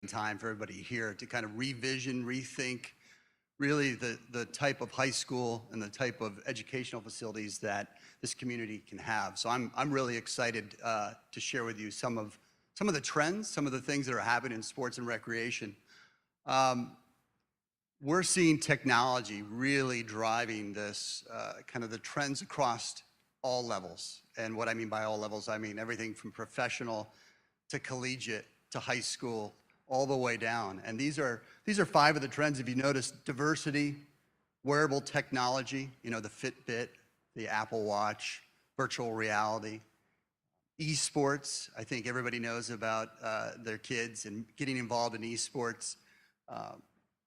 time for everybody here to kind of revision, rethink really the type of high school and the type of educational facilities that this community can have. So I'm really excited to share with you some of the trends, some of the things that are happening in sports and recreation. We're seeing technology really driving this kind of the trends across all levels. And what I mean by all levels, I mean everything from professional to collegiate to high school, all the way down. And these are 5 of the trends. If you notice, diversity, wearable technology, you know, the Fitbit, the Apple Watch, virtual reality, esports. I think everybody knows about their kids and getting involved in esports.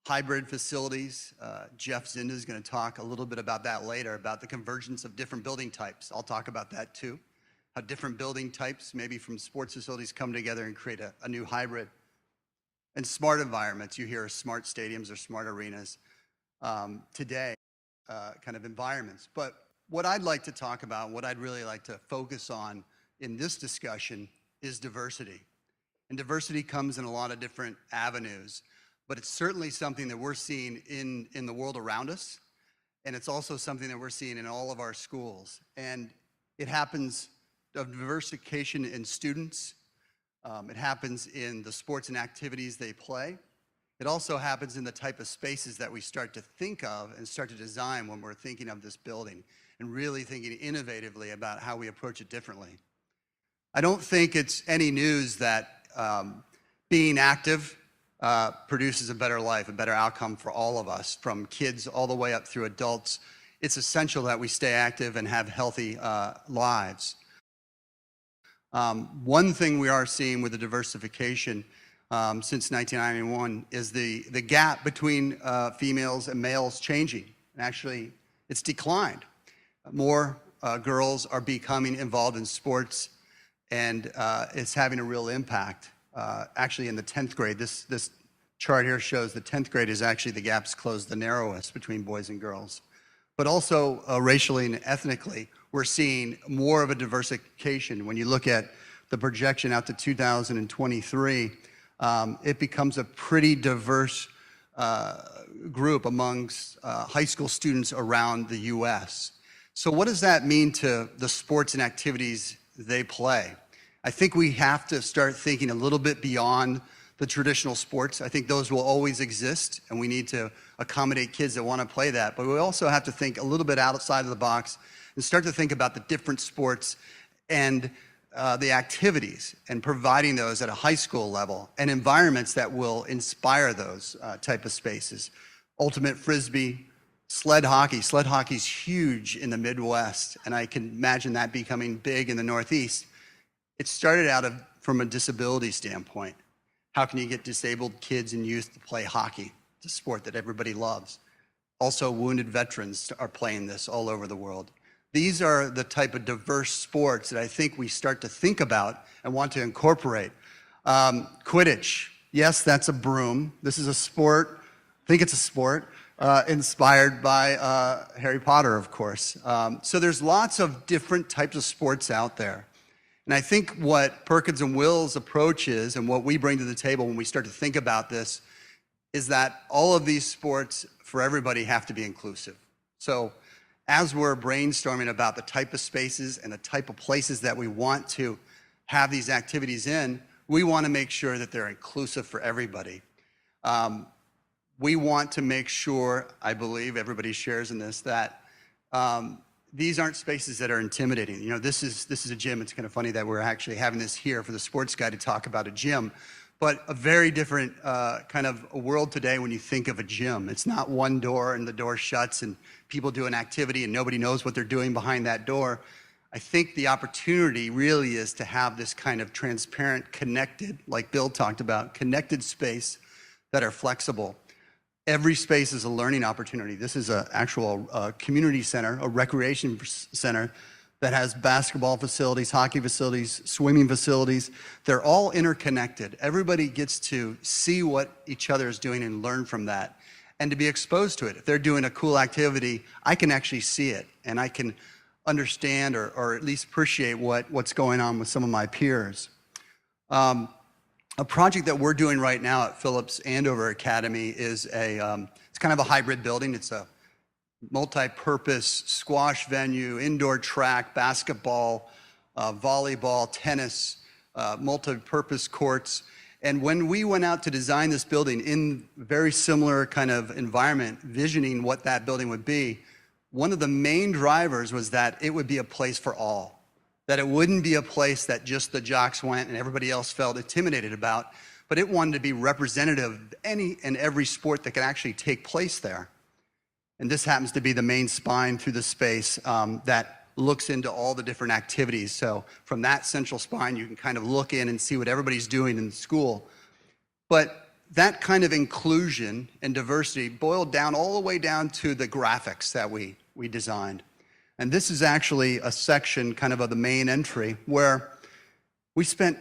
Hybrid facilities. Jeff Zinda is going to talk a little bit about that later, about the convergence of different building types. I'll talk about that too. How different building types, maybe from sports facilities, come together and create a new hybrid. And smart environments. You hear smart stadiums or smart arenas today, kind of environments. But what I'd like to talk about, what I'd really like to focus on in this discussion is diversity. And diversity comes in a lot of different avenues, but it's certainly something that we're seeing in the world around us. And it's also something that we're seeing in all of our schools. And it happens of diversification in students. It happens in the sports and activities they play. It also happens in the type of spaces that we start to think of and start to design when we're thinking of this building and really thinking innovatively about how we approach it differently. I don't think it's any news that being active produces a better life, a better outcome for all of us, from kids all the way up through adults. It's essential that we stay active and have healthy lives. One thing we are seeing with the diversification since 1991 is the gap between females and males changing. And actually, it's declined. More girls are becoming involved in sports, and it's having a real impact. Actually, in the 10th grade, this chart here shows the 10th grade is actually the gap's closed the narrowest between boys and girls. But also racially and ethnically, we're seeing more of a diversification. When you look at the projection out to 2023, it becomes a pretty diverse group amongst high school students around the US. So what does that mean to the sports and activities they play? I think we have to start thinking a little bit beyond the traditional sports. I think those will always exist, and we need to accommodate kids that want to play that. But we also have to think a little bit outside of the box and start to think about the different sports and the activities and providing those at a high school level and environments that will inspire those type of spaces. Ultimate Frisbee, sled hockey. Sled hockey's huge in the Midwest, and I can imagine that becoming big in the Northeast. It started out from a disability standpoint. How can you get disabled kids and youth to play hockey, the sport that everybody loves? Also, wounded veterans are playing this all over the world. These are the type of diverse sports that I think we start to think about and want to incorporate. Quidditch, yes, that's a broom. This is a sport, I think it's a sport, inspired by Harry Potter, of course. So there's lots of different types of sports out there. And I think what Perkins and Will's approach is, and what we bring to the table when we start to think about this, is that all of these sports for everybody have to be inclusive. So as we're brainstorming about the type of spaces and the type of places that we want to have these activities in, we want to make sure that they're inclusive for everybody. We want to make sure, I believe everybody shares in this, that these aren't spaces that are intimidating. You know, this is a gym. It's kind of funny that we're actually having this here for the sports guy to talk about a gym, but a very different kind of a world today when you think of a gym. It's not one door and the door shuts and people do an activity and nobody knows what they're doing behind that door. I think the opportunity really is to have this kind of transparent, connected, like Bill talked about, connected space that are flexible. Every space is a learning opportunity. This is an actual community center, a recreation center that has basketball facilities, hockey facilities, swimming facilities. They're all interconnected. Everybody gets to see what each other is doing and learn from that and to be exposed to it. If they're doing a cool activity, I can actually see it and I can understand or at least appreciate what's going on with some of my peers. A project that we're doing right now at Phillips Andover Academy is it's kind of a hybrid building. It's a multi-purpose squash venue, indoor track, basketball, volleyball, tennis, multi-purpose courts. And when we went out to design this building in very similar kind of environment, visioning what that building would be, one of the main drivers was that it would be a place for all, that it wouldn't be a place that just the jocks went and everybody else felt intimidated about, but it wanted to be representative of any and every sport that could actually take place there. And this happens to be the main spine through the space that looks into all the different activities. So from that central spine, you can kind of look in and see what everybody's doing in the school. But that kind of inclusion and diversity boiled down all the way down to the graphics that we designed. And this is actually a section kind of the main entry where we spent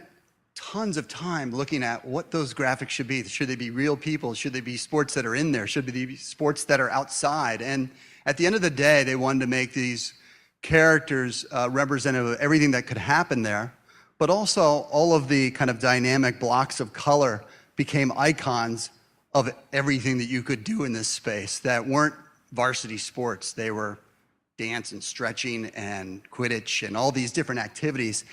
tons of time looking at what those graphics should be. Should they be real people? Should they be sports that are in there? Should they be sports that are outside? And at the end of the day, they wanted to make these characters representative of everything that could happen there, but also all of the kind of dynamic blocks of color became icons of everything that you could do in this space that weren't varsity sports. They were dance and stretching and Quidditch and all these different activities.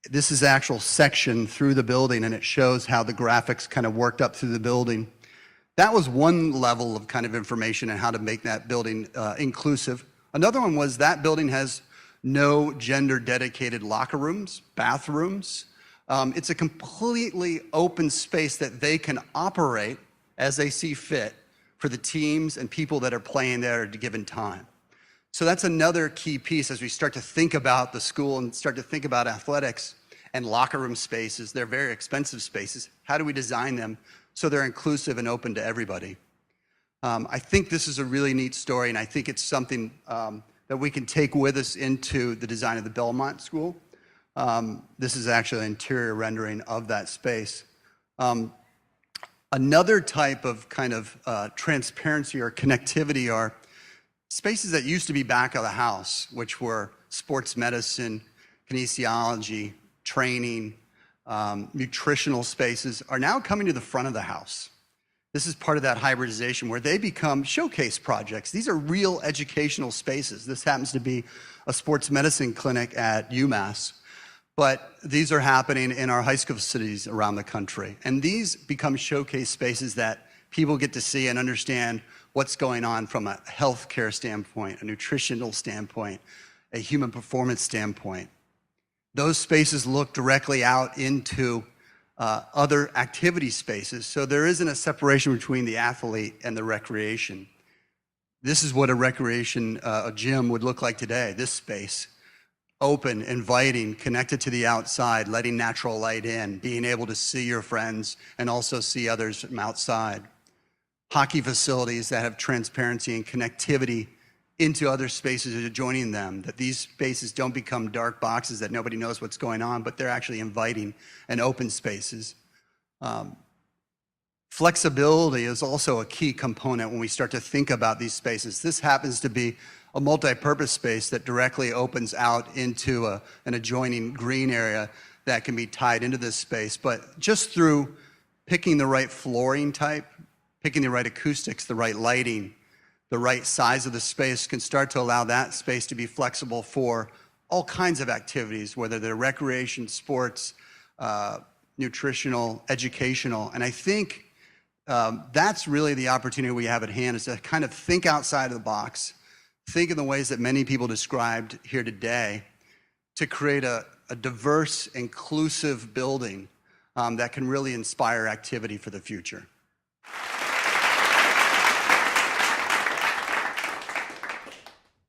This is the actual section through the building, and it shows how the graphics kind of worked up through the building. That was one level of kind of information and how to make that building inclusive. Another one was that building has no gender-dedicated locker rooms, bathrooms. It's a completely open space that they can operate as they see fit for the teams and people that are playing there at a given time. So that's another key piece as we start to think about the school and start to think about athletics and locker room spaces. They're very expensive spaces. How do we design them so they're inclusive and open to everybody? I think this is a really neat story, and I think it's something that we can take with us into the design of the Belmont School. This is actually an interior rendering of that space. Another type of kind of transparency or connectivity are spaces that used to be back of the house, which were sports medicine, kinesiology, training, nutritional spaces, are now coming to the front of the house. This is part of that hybridization where they become showcase projects. These are real educational spaces. This happens to be a sports medicine clinic at UMass, but these are happening in our high school cities around the country. And these become showcase spaces that people get to see and understand what's going on from a healthcare standpoint, a nutritional standpoint, a human performance standpoint. Those spaces look directly out into other activity spaces, so there isn't a separation between the athlete and the recreation. This is what a recreation a gym would look like today, this space. Open, inviting, connected to the outside, letting natural light in, being able to see your friends and also see others from outside. Hockey facilities that have transparency and connectivity into other spaces adjoining them, that these spaces don't become dark boxes that nobody knows what's going on, but they're actually inviting and open spaces. Flexibility is also a key component when we start to think about these spaces. This happens to be a multi-purpose space that directly opens out into an adjoining green area that can be tied into this space, but just through picking the right flooring type, picking the right acoustics, the right lighting, the right size of the space can start to allow that space to be flexible for all kinds of activities, whether they're recreation, sports, nutritional, educational. And I think that's really the opportunity we have at hand, is to kind of think outside of the box, think in the ways that many people described here today, to create a diverse, inclusive building that can really inspire activity for the future.